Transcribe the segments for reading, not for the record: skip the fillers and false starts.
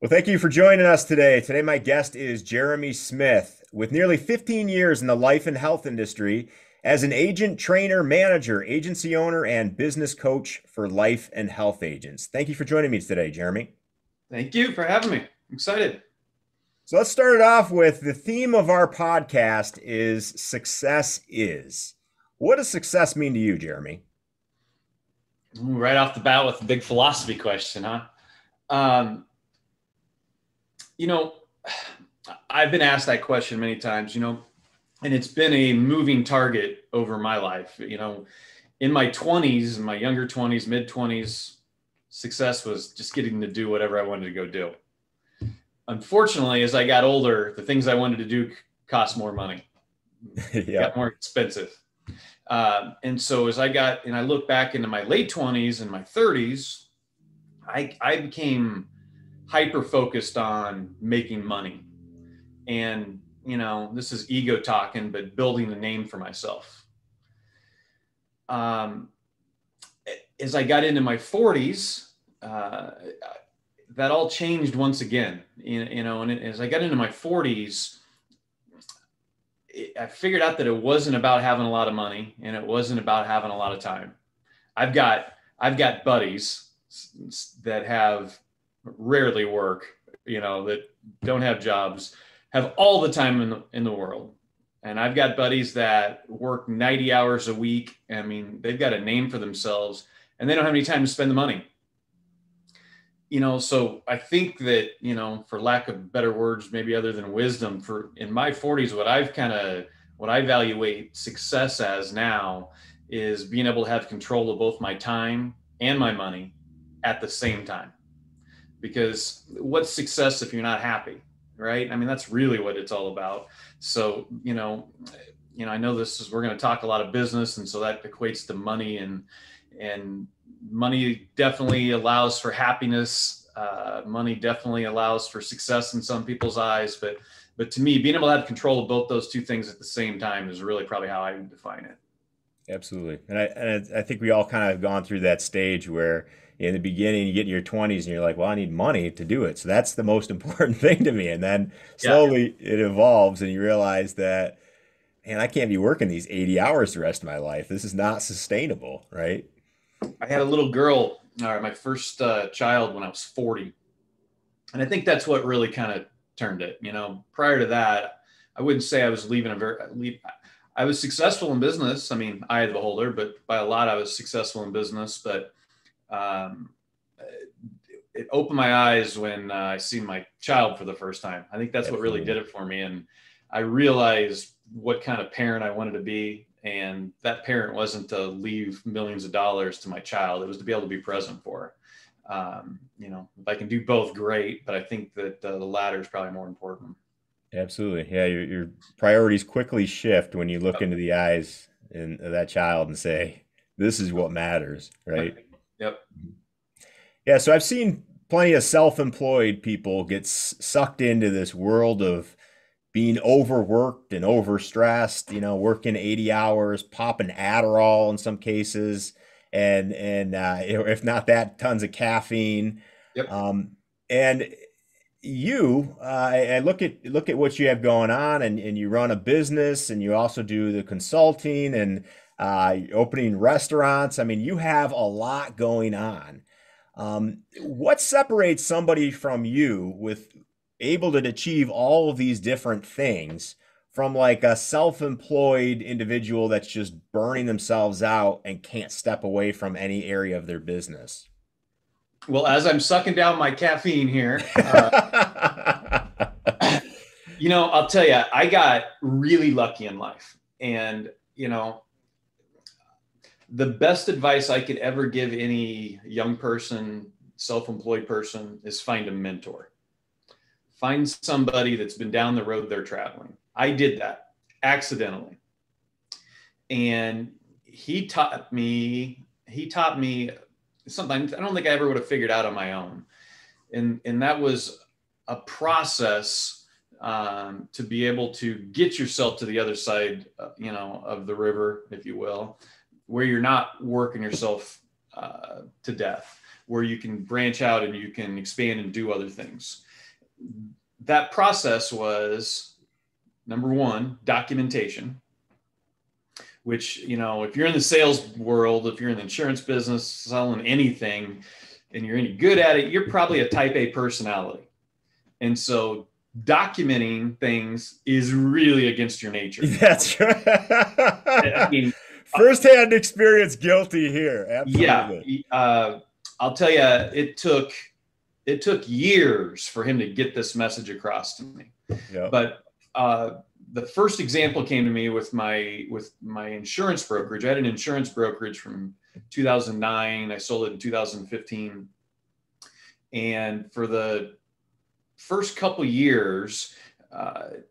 Well, thank you for joining us today. Today, my guest is Jeremy Smith. With nearly 15 years in the life and health industry as an agent, trainer, manager, agency owner, and business coach for life and health agents. Thank you for joining me today, Jeremy. Thank you for having me. I'm excited. So let's start it off with the theme of our podcast is success is. What does success mean to you, Jeremy? Ooh, right off the bat with a big philosophy question, huh? Um, you know, I've been asked that question many times, and it's been a moving target over my life. In my 20s, in my younger 20s, mid 20s, success was just getting to do whatever I wanted to go do. Unfortunately, as I got older, the things I wanted to do cost more money, Yeah, got more expensive. And so I look back into my late 20s and my 30s, I became hyper focused on making money. And, this is ego talking, but building a name for myself. Um, as I got into my 40s, that all changed once again, and as I got into my 40s, I figured out that it wasn't about having a lot of money and it wasn't about having a lot of time. I've got buddies that have rarely work, that don't have jobs, have all the time in the world. And I've got buddies that work 90 hours a week. I mean, they've got a name for themselves and they don't have any time to spend the money. So I think that, for lack of better words, maybe other than wisdom, for in my 40s, what I evaluate success as now is being able to have control of both my time and my money at the same time. Because what's success if you're not happy, right? I mean, that's really what it's all about. So, I know we're going to talk a lot of business, and so that equates to money, and money definitely allows for happiness. Money definitely allows for success in some people's eyes, but to me, being able to have control of both those two things at the same time is really probably how I would define it. absolutely. And I think we all kind of gone through that stage where in the beginning you get in your 20s and you're like, well, I need money to do it. So that's the most important thing to me. And then Yeah. slowly it evolves and you realize that, man, I can't be working these 80 hours the rest of my life. This is not sustainable, right? I had a little girl, my first child, when I was 40. And I think that's what really kind of turned it. Prior to that, I wouldn't say I was I was successful in business. I mean, eye of the beholder, but by a lot, I was successful in business. But um, it opened my eyes when I seen my child for the first time. I think that's what really did Absolutely. it for me. And I realized what kind of parent I wanted to be. And that parent wasn't to leave millions of dollars to my child. It was to be able to be present for her. If I can do both, great. But I think that the latter is probably more important. Absolutely. Yeah, your priorities quickly shift when you look Yep. into the eyes of that child and say, this is what matters, right? Yep. Yeah, so I've seen plenty of self-employed people get sucked into this world of being overworked and overstressed, working 80 hours, popping Adderall in some cases, and if not that, tons of caffeine. Yep. Um, and I look at what you have going on, and you run a business, and you also do the consulting and opening restaurants. I mean, you have a lot going on. What separates somebody from you with able to achieve all of these different things from like a self-employed individual that's just burning themselves out and can't step away from any area of their business? Well, as I'm sucking down my caffeine here, I'll tell you, I got really lucky in life. And, the best advice I could ever give any young person, self-employed person, is find a mentor. Find somebody that's been down the road they're traveling. I did that accidentally. And he taught me something I don't think I ever would have figured out on my own. And that was a process, to be able to get yourself to the other side, of the river, if you will, where you're not working yourself to death, where you can branch out and you can expand and do other things. that process was, number one, documentation, which, you know, if you're in the sales world, if you're in the insurance business, selling anything, and you're any good at it, you're probably a type A personality. And so documenting things is really against your nature. That's right. I mean, Firsthand experience, guilty here. yeah, Absolutely. I'll tell you, it took years for him to get this message across to me. Yep. But the first example came to me with my insurance brokerage. I had an insurance brokerage from 2009. I sold it in 2015. And for the first couple years,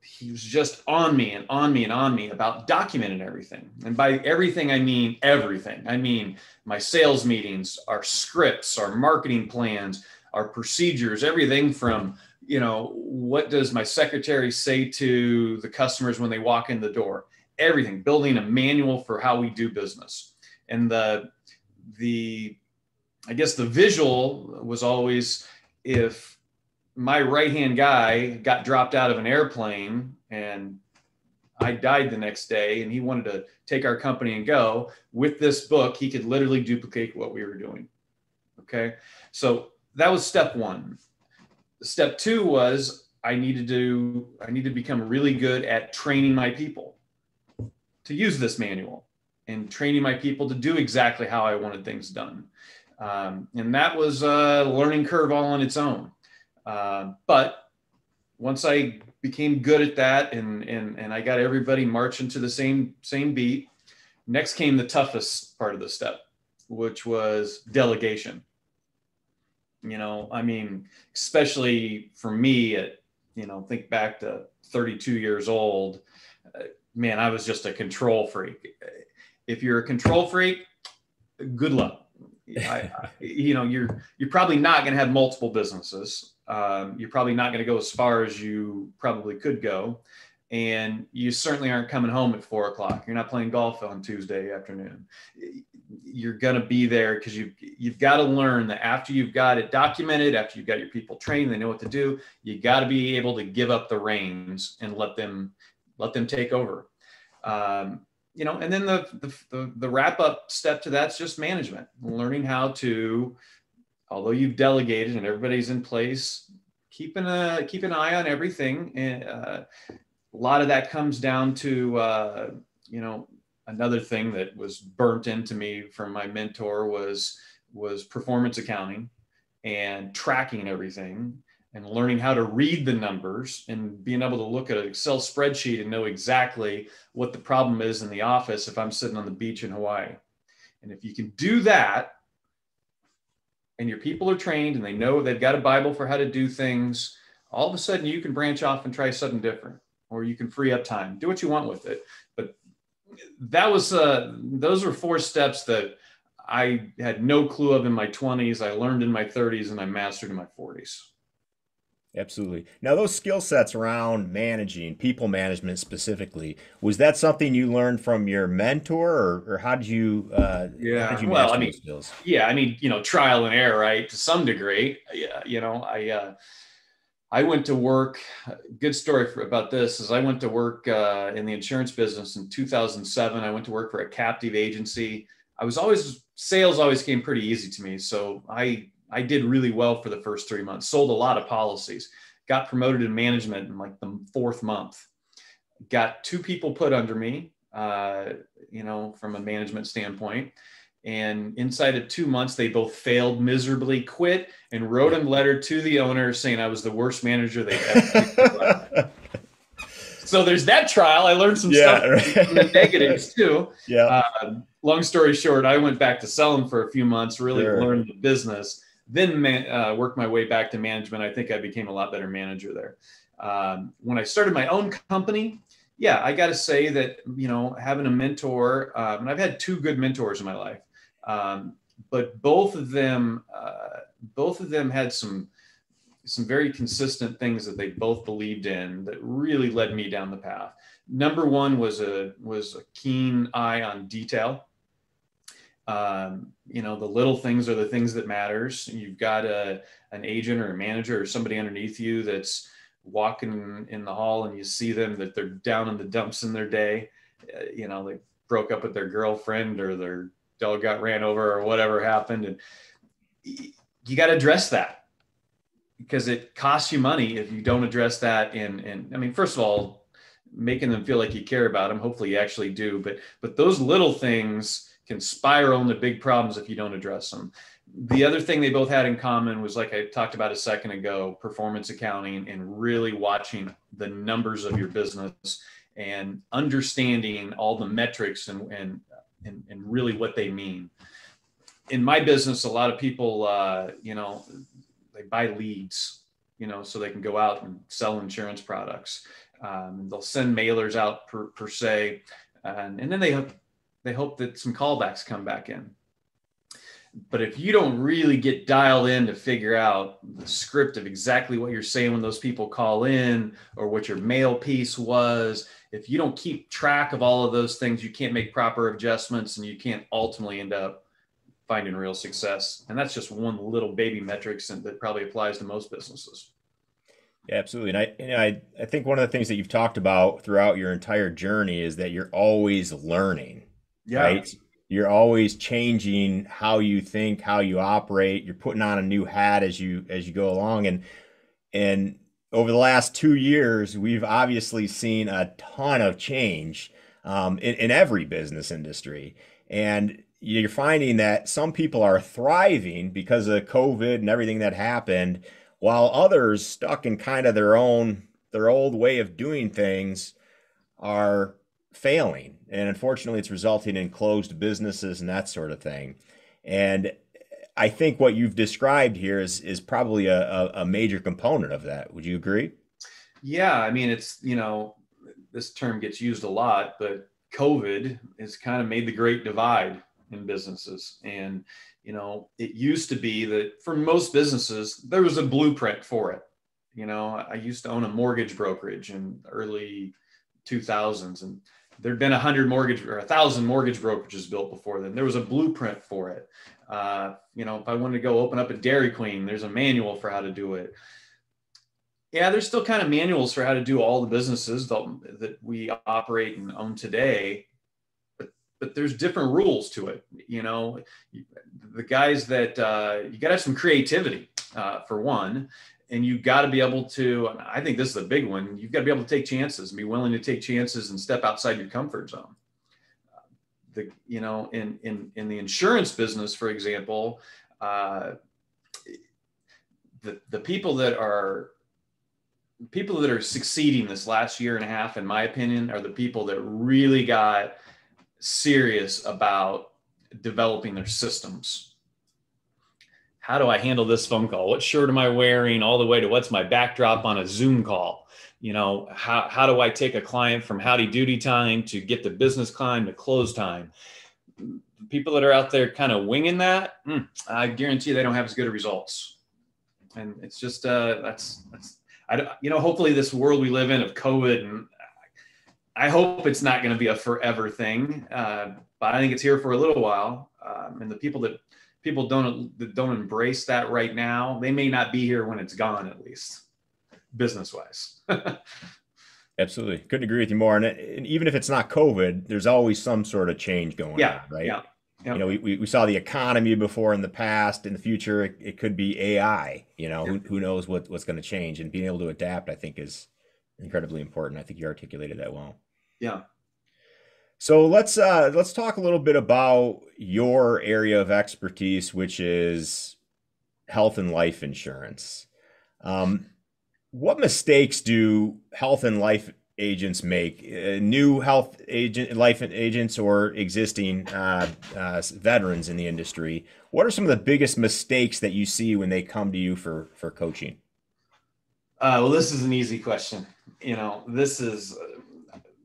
he was just on me and on me and on me about documenting everything. And by everything, I mean everything. I mean my sales meetings, our scripts, our marketing plans, our procedures, everything from, you know, what does my secretary say to the customers when they walk in the door? Everything, building a manual for how we do business. And I guess the visual was always, if my right-hand guy got dropped out of an airplane and I died the next day and he wanted to take our company and go, with this book, he could literally duplicate what we were doing. Okay. So that was step one. Step two was I needed to become really good at training my people to use this manual and training my people to do exactly how I wanted things done. And that was a learning curve all on its own. But once I became good at that and I got everybody marching to the same beat, next came the toughest part of the step, which was delegation. You know, I mean, especially for me at, you know, think back to 32 years old, man, I was just a control freak. If you're a control freak, good luck. You know, you're probably not going to have multiple businesses. You're probably not going to go as far as you probably could go. And you certainly aren't coming home at 4 o'clock. You're not playing golf on Tuesday afternoon. You're going to be there because you've got to learn that after you've got it documented, after you've got your people trained, they know what to do. You got to be able to give up the reins and let them take over. You know, and then the wrap up step to that's just management, learning how to, although you've delegated and everybody's in place, keep an eye on everything. And a lot of that comes down to, you know, another thing that was burnt into me from my mentor was performance accounting and tracking everything and learning how to read the numbers and being able to look at an Excel spreadsheet and know exactly what the problem is in the office if I'm sitting on the beach in Hawaii. And if you can do that and your people are trained and they know they've got a Bible for how to do things, all of a sudden you can branch off and try something different, or you can free up time, do what you want with it. But that was, those were 4 steps that I had no clue of in my 20s. I learned in my 30s and I mastered in my 40s. Absolutely. Now, those skill sets around managing, people management specifically, was that something you learned from your mentor, or how did you Well, master I mean, those skills? yeah, I mean, you know, trial and error, right? To some degree. Yeah, you know, I went to work. Good story about this is I went to work in the insurance business in 2007. I went to work for a captive agency. Sales always came pretty easy to me. So I did really well for the first 3 months, sold a lot of policies, got promoted to management in like the 4th month, got 2 people put under me, you know, from a management standpoint. And inside of 2 months, they both failed miserably, quit, and wrote a letter to the owner saying I was the worst manager they've ever. So there's that trial. I learned some stuff from the negatives too. Yeah. Long story short, I went back to selling for a few months, really learned the business, then worked my way back to management. I think I became a lot better manager there. When I started my own company, yeah, I got to say that, you know, having a mentor, and I've had 2 good mentors in my life, but both of them had some very consistent things that they both believed in that really led me down the path. Number one was a keen eye on detail. You know, the little things are the things that matters. You've got an agent or a manager or somebody underneath you that's walking in the hall and you see them that they're down in the dumps in their day. You know, they broke up with their girlfriend or their dog got ran over or whatever happened. And you got to address that, because it costs you money if you don't address that. And I mean, first of all, making them feel like you care about them. Hopefully you actually do, but those little things can spiral into big problems if you don't address them. The other thing they both had in common was, like I talked about a second ago, performance accounting, and really watching the numbers of your business and understanding all the metrics and really what they mean. In my business, a lot of people, you know, they buy leads, you know, so they can go out and sell insurance products. They'll send mailers out per se, and then they hope that some callbacks come back in. But if you don't really get dialed in to figure out the script of exactly what you're saying when those people call in, or what your mail piece was, if you don't keep track of all of those things, you can't make proper adjustments, and you can't ultimately end up finding real success. And that's just one little baby metrics that probably applies to most businesses. Yeah, absolutely. And I think one of the things that you've talked about throughout your entire journey is that you're always learning, Yeah. right? You're always changing how you think, how you operate. You're putting on a new hat as you go along. And over the last 2 years, we've obviously seen a ton of change in every business industry. And you're finding that some people are thriving because of COVID and everything that happened, while others stuck in kind of their old way of doing things are failing. And unfortunately, it's resulting in closed businesses and that sort of thing. And I think what you've described here is probably a major component of that. Would you agree? Yeah. I mean, it's, you know, this term gets used a lot, but COVID has kind of made the great divide in businesses. And, you know, it used to be that for most businesses, there was a blueprint for it. You know, I used to own a mortgage brokerage in the early 2000s, and there'd been 1,000 mortgage brokerages built before then. There was a blueprint for it. You know, if I wanted to go open up a Dairy Queen, there's a manual for how to do it. Yeah, there's still kind of manuals for how to do all the businesses that we operate and own today, but there's different rules to it. You know, the guys that you got to have some creativity for one, and you got to be able to. I think this is a big one. You've got to be able to take chances and be willing to take chances and step outside your comfort zone. You know, in the insurance business, for example, the people that are succeeding this last year and a half, in my opinion, are the people that really got serious about developing their systems. How do I handle this phone call? What shirt am I wearing? All the way to what's my backdrop on a Zoom call? You know, how do I take a client from howdy doody time to get the business time to close time? People that are out there kind of winging that, I guarantee they don't have as good of results. And it's just you know, hopefully this world we live in of COVID, and I hope it's not going to be a forever thing, but I think it's here for a little while. And the people that don't embrace that right now, they may not be here when it's gone, at least business wise. Absolutely. Couldn't agree with you more. And even if it's not COVID, there's always some sort of change going on, right? Yeah. Yep. You know, we saw the economy before in the past. In the future, it could be AI. You know, who knows what's going to change, and being able to adapt, I think, is incredibly important. I think you articulated that well. Yeah. So let's talk a little bit about your area of expertise, which is health and life insurance. What mistakes do health and life agents make? New life agents, or existing veterans in the industry? What are some of the biggest mistakes that you see when they come to you for coaching? Well, this is an easy question. You know, this is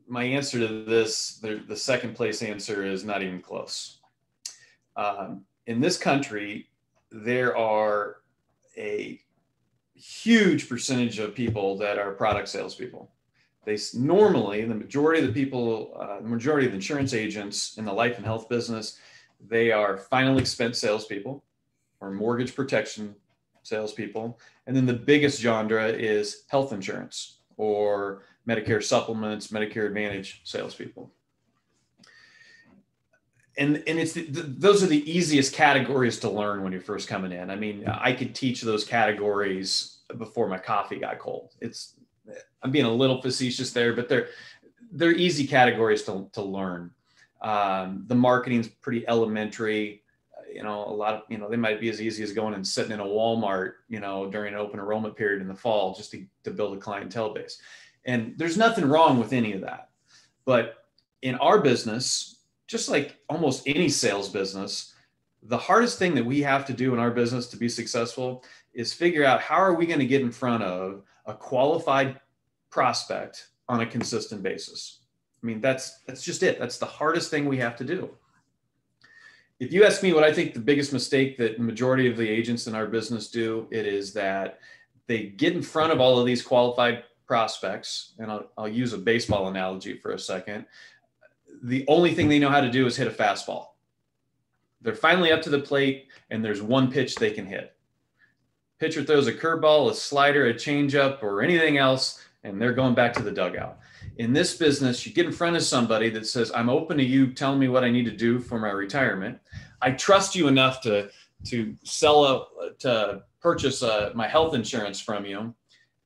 my answer to this. The second place answer is not even close. In this country, there are a huge percentage of people that are product salespeople. Normally, the majority of the insurance agents in the life and health business, They are final expense salespeople or mortgage protection salespeople. And then the biggest genre is health insurance or Medicare supplements, Medicare Advantage salespeople. And it's those are the easiest categories to learn when you're first coming in. I mean, I could teach those categories before my coffee got cold. I'm being a little facetious there, but they're easy categories to learn. The marketing's pretty elementary. A lot of, they might be as easy as going and sitting in a Walmart, during an open enrollment period in the fall, just to build a clientele base. And there's nothing wrong with any of that. But in our business, just like almost any sales business, the hardest thing that we have to do in our business to be successful is figure out how are we going to get in front of a qualified prospect on a consistent basis. I mean, that's just it. That's the hardest thing we have to do. If you ask me what I think the biggest mistake that the majority of the agents in our business do, it is that they get in front of all of these qualified prospects. And I'll use a baseball analogy for a second. The only thing they know how to do is hit a fastball. They're finally up to the plate and there's one pitch they can hit. Pitcher throws a curveball, a slider, a changeup, or anything else, and they're going back to the dugout. In this business, you get in front of somebody that says, I'm open to you telling me what I need to do for my retirement. I trust you enough to purchase my health insurance from you.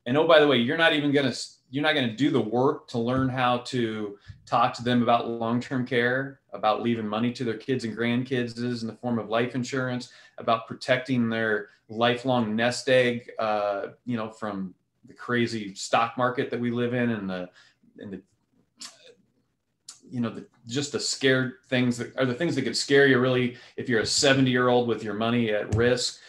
And oh, by the way, you're not going to do the work to learn how to talk to them about long-term care, about leaving money to their kids and grandkids in the form of life insurance, about protecting their lifelong nest egg, from the crazy stock market that we live in, and just the scared things that are the things that could scare you really if you're a 70-year-old with your money at risk.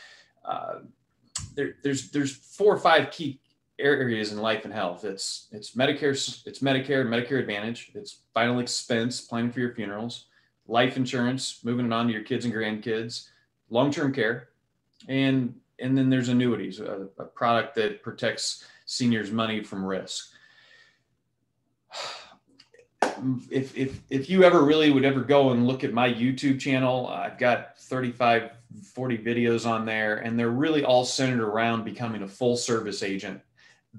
There's 4 or 5 key areas in life and health. It's Medicare Advantage. It's final expense, planning for your funerals, life insurance, moving it on to your kids and grandkids, long-term care, and then there's annuities, a product that protects seniors' money from risk. If you ever really would ever go and look at my YouTube channel, I've got 35, 40 videos on there, and they're really all centered around becoming a full service agent.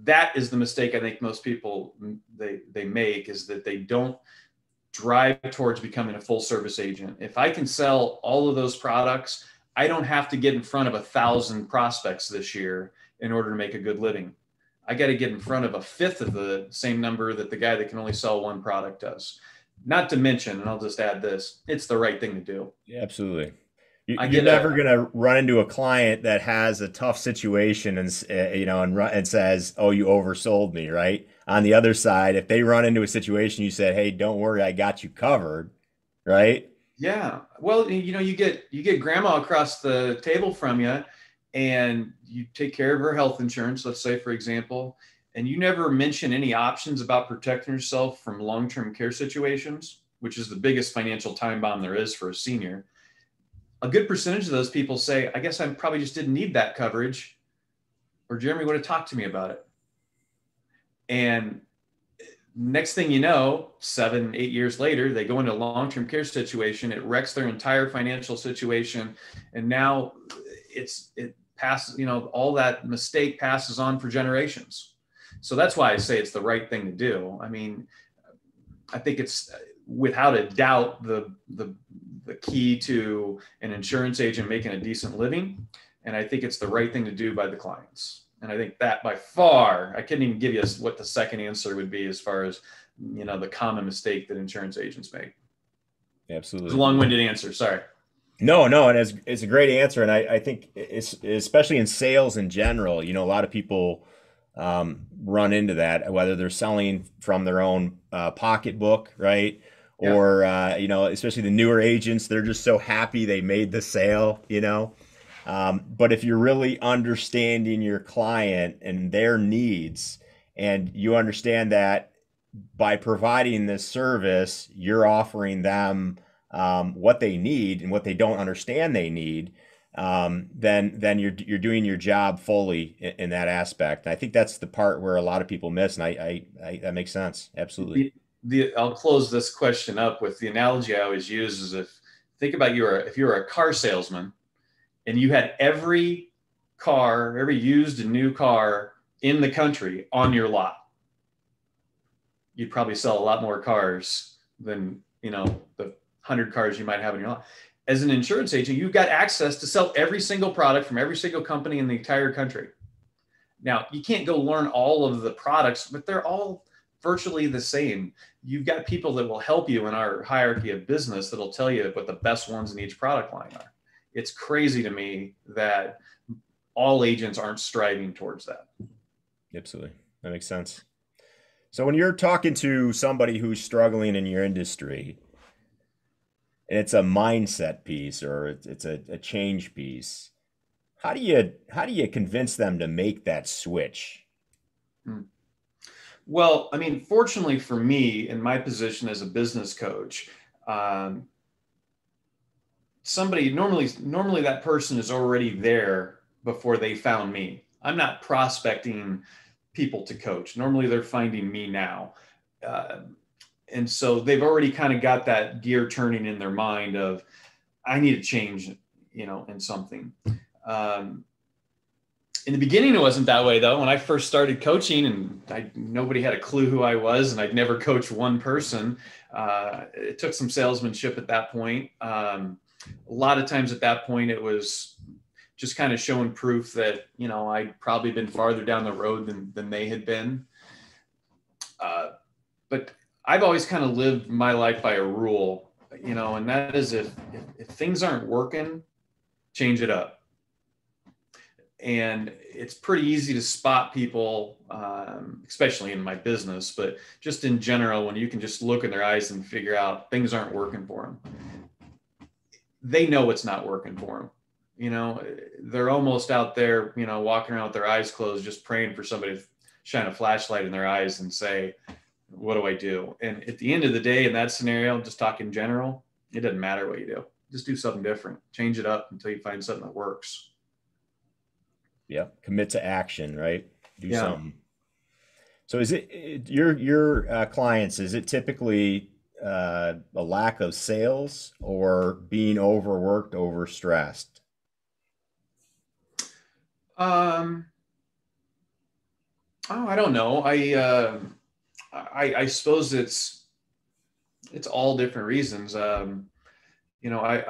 That is the mistake I think most people they make, is that they don't drive towards becoming a full service agent. If I can sell all of those products, I don't have to get in front of 1,000 prospects this year in order to make a good living. I got to get in front of 1/5 of the same number that the guy that can only sell one product does. Not to mention, and I'll just add this, it's the right thing to do. Yeah, absolutely. You're never going to run into a client that has a tough situation and and says, "Oh, you oversold me," right? On the other side, if they run into a situation, you said, "Hey, don't worry, I got you covered," right? Yeah. Well, you get grandma across the table from you, and you take care of her health insurance, let's say, for example, and you never mention any options about protecting yourself from long-term care situations, which is the biggest financial time bomb there is for a senior. A good percentage of those people say, I guess I probably just didn't need that coverage, or Jeremy would have talked to me about it. And next thing you know, 7, 8 years later, they go into a long-term care situation. It wrecks their entire financial situation. And now it passes, all that mistake passes on for generations. So that's why I say it's the right thing to do. I mean, I think it's without a doubt the key to an insurance agent making a decent living. And I think it's the right thing to do by the clients. And I think that by far, I couldn't even give you what the second answer would be as far as, the common mistake that insurance agents make. Absolutely. It's a long-winded answer. Sorry. No, and it's a great answer. And I think it's, especially in sales in general, a lot of people run into that, whether they're selling from their own pocketbook, right? Yeah. Or, especially the newer agents, they're just so happy they made the sale, But if you're really understanding your client and their needs, and you understand that by providing this service, you're offering them what they need and what they don't understand they need, then you're doing your job fully in that aspect. And I think that's the part where a lot of people miss, and I that makes sense. Absolutely. I'll close this question up with the analogy I always use is if think about if you were a car salesman and you had every used and new car in the country on your lot, you'd probably sell a lot more cars than, the 100 cars you might have in your lot. As an insurance agent, you've got access to sell every single product from every single company in the entire country. Now, you can't go learn all of the products, but they're all virtually the same. You've got people that will help you in our hierarchy of business that'll tell you what the best ones in each product line are. It's crazy to me that all agents aren't striving towards that. Absolutely. That makes sense. So when you're talking to somebody who's struggling in your industry, and it's a mindset piece or it's a change piece, how do you convince them to make that switch? Well, I mean, fortunately for me, in my position as a business coach, somebody normally that person is already there before they found me. I'm not prospecting people to coach. Normally they're finding me now. And so they've already kind of got that gear turning in their mind of, I need to change, in something. In the beginning, it wasn't that way though. When I first started coaching and nobody had a clue who I was and I'd never coached one person, it took some salesmanship at that point. A lot of times at that point, it was just kind of showing proof that, I'd probably been farther down the road than they had been. But I've always kind of lived my life by a rule, and that is if things aren't working, change it up. And it's pretty easy to spot people, especially in my business, but just in general, when you can just look in their eyes and figure out things aren't working for them. They know it's not working for them. They're almost out there, walking around with their eyes closed, just praying for somebody to shine a flashlight in their eyes and say, what do I do? And at the end of the day, in that scenario, just talking general, it doesn't matter what you do. Just do something different. Change it up until you find something that works. Yeah. Commit to action, right? Do something. So is it your clients, is it typically a lack of sales or being overworked, overstressed? I don't know. I suppose it's all different reasons. I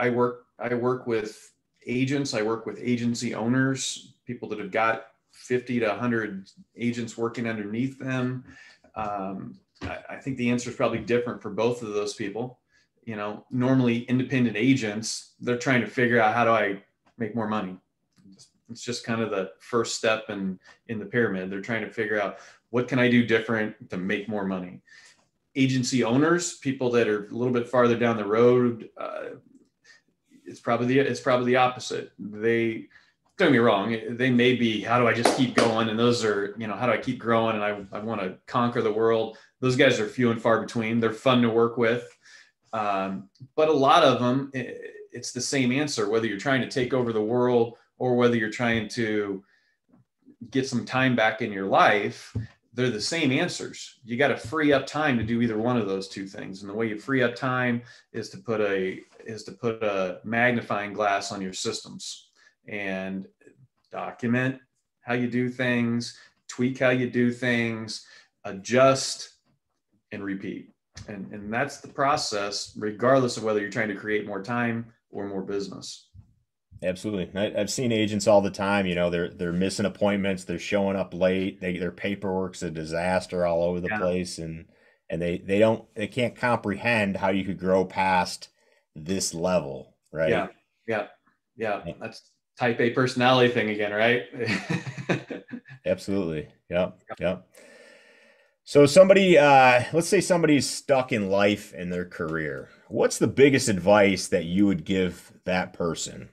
work with agents. I work with agency owners, people that have got 50 to 100 agents working underneath them. I think the answer is probably different for both of those people. Normally independent agents, they're trying to figure out, how do I make more money? It's just kind of the first step in the pyramid. They're trying to figure out, what can I do different to make more money? Agency owners, people that are a little bit farther down the road, it's probably the opposite. Don't get me wrong, they may be, how do I just keep going? And those are, how do I keep growing? And I want to conquer the world. Those guys are few and far between. They're fun to work with. But a lot of them, it's the same answer, whether you're trying to take over the world or whether you're trying to get some time back in your life. They're the same answers. You got to free up time to do either one of those two things. And the way you free up time is to put a magnifying glass on your systems and document how you do things, tweak how you do things, adjust, and repeat. And that's the process, regardless of whether you're trying to create more time or more business. Absolutely. I've seen agents all the time, they're missing appointments, they're showing up late, their paperwork's a disaster all over the place, and they can't comprehend how you could grow past this level, right? Yeah. That's type A personality thing again, right? Absolutely. Yeah. So let's say somebody's stuck in life and their career. What's the biggest advice that you would give that person?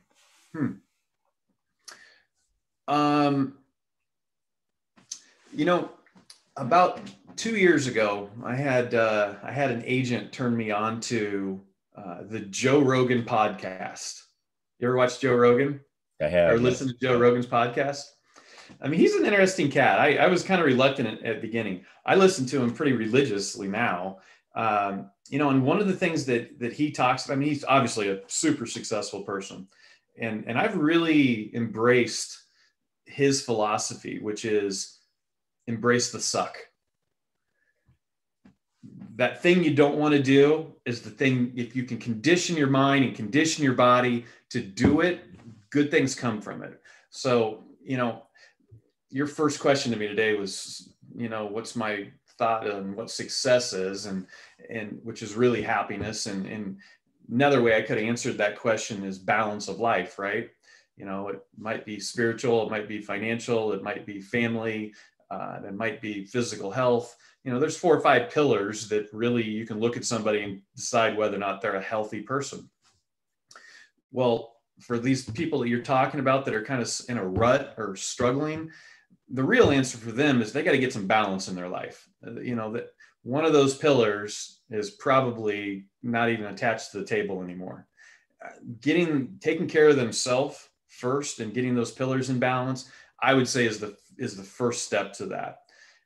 About 2 years ago, I had an agent turn me on to the Joe Rogan podcast. You ever watch Joe Rogan? I have. Or listen to Joe Rogan's podcast? I mean, he's an interesting cat. I was kind of reluctant at the beginning. I listen to him pretty religiously now. And one of the things that he talks about, I mean, he's obviously a super successful person, and I've really embraced his philosophy, which is embrace the suck. That thing you don't want to do is the thing. If you can condition your mind and condition your body to do it, good things come from it. So, your first question to me today was, what's my thought on what success is, and which is really happiness. And another way I could have answered that question is balance of life, right? It might be spiritual, it might be financial, it might be family, it might be physical health. There's 4 or 5 pillars that really you can look at somebody and decide whether or not they're a healthy person. Well, for these people that you're talking about that are kind of in a rut or struggling, the real answer for them is they got to get some balance in their life. That one of those pillars is probably not even attached to the table anymore. Taking care of themselves first and getting those pillars in balance, I would say is the first step to that.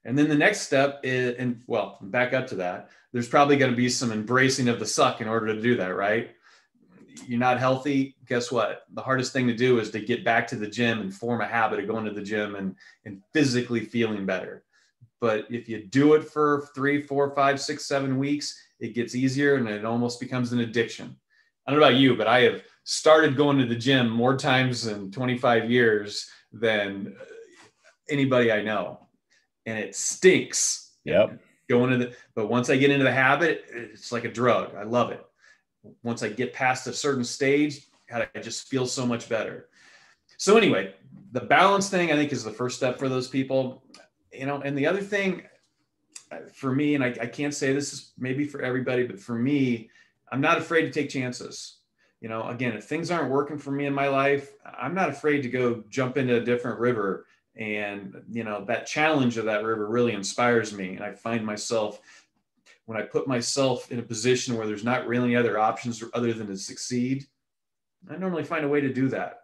And then the next step is, and well, back up to that, there's probably going to be some embracing of the suck in order to do that, right? You're not healthy. Guess what? The hardest thing to do is to get back to the gym and form a habit of going to the gym and physically feeling better. But if you do it for 3, 4, 5, 6, 7 weeks, it gets easier and it almost becomes an addiction. I don't know about you, but I have started going to the gym more times in 25 years than anybody I know. And it stinks. Yep. But once I get into the habit, it's like a drug. I love it. Once I get past a certain stage, God, I just feel so much better. So anyway, the balance thing, I think, is the first step for those people. And the other thing for me, and I can't say this is maybe for everybody, but for me, I'm not afraid to take chances. Again, if things aren't working for me in my life, I'm not afraid to go jump into a different river. And, that challenge of that river really inspires me. And I find myself, when I put myself in a position where there's not really any other options other than to succeed, I normally find a way to do that.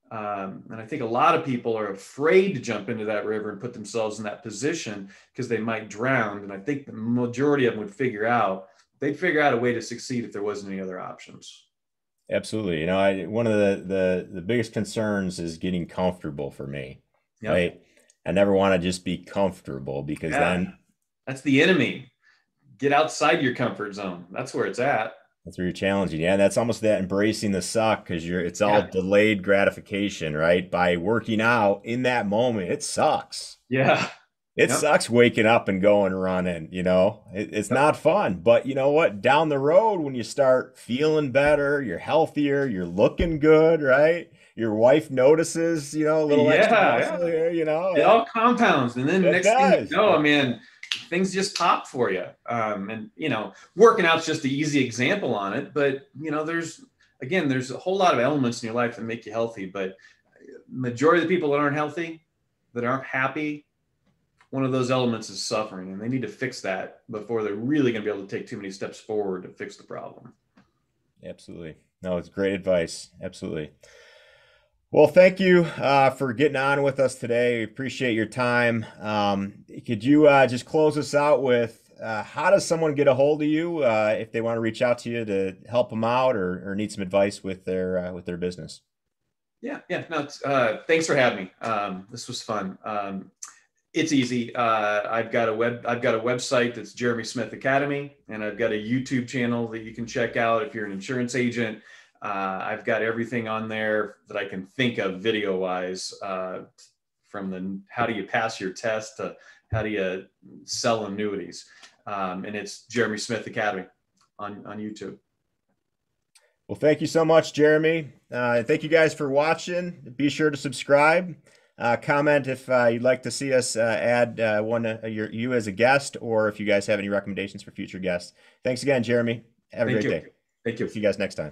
And I think a lot of people are afraid to jump into that river and put themselves in that position because they might drown. And I think the majority of them they'd figure out a way to succeed if there wasn't any other options. Absolutely. One of the biggest concerns is getting comfortable for me, Yep. right? I never want to just be comfortable because then that's the enemy. Get outside your comfort zone. That's where it's at. that's where you're challenging. Yeah, that's almost that embracing the suck because it's all delayed gratification, right? By working out in that moment, it sucks. Yeah. It sucks waking up and going running, it's not fun. But you know what? Down the road, when you start feeling better, you're healthier, you're looking good, right? Your wife notices, a little extra muscle here, It all compounds. And then next thing you know, man, things just pop for you. And, working out's just the easy example on it. But, there's a whole lot of elements in your life that make you healthy. But majority of the people that aren't healthy, that aren't happy, one of those elements is suffering, and they need to fix that before they're really going to be able to take too many steps forward to fix the problem. Absolutely. No, it's great advice. Absolutely. Well, thank you for getting on with us today. We appreciate your time. Could you just close us out with how does someone get a hold of you if they want to reach out to you to help them out or need some advice with their business? Yeah. No, thanks for having me. This was fun. It's easy. I've got a website that's Jeremy Smith Academy, and I've got a YouTube channel that you can check out if you're an insurance agent. I've got everything on there that I can think of video wise, from the how do you pass your test to how do you sell annuities. And it's Jeremy Smith Academy on YouTube. Well, thank you so much, Jeremy. Thank you guys for watching. Be sure to subscribe. Comment if you'd like to see us add you as a guest, or if you guys have any recommendations for future guests. Thanks again, Jeremy. Have a great day. Thank you. See you guys next time.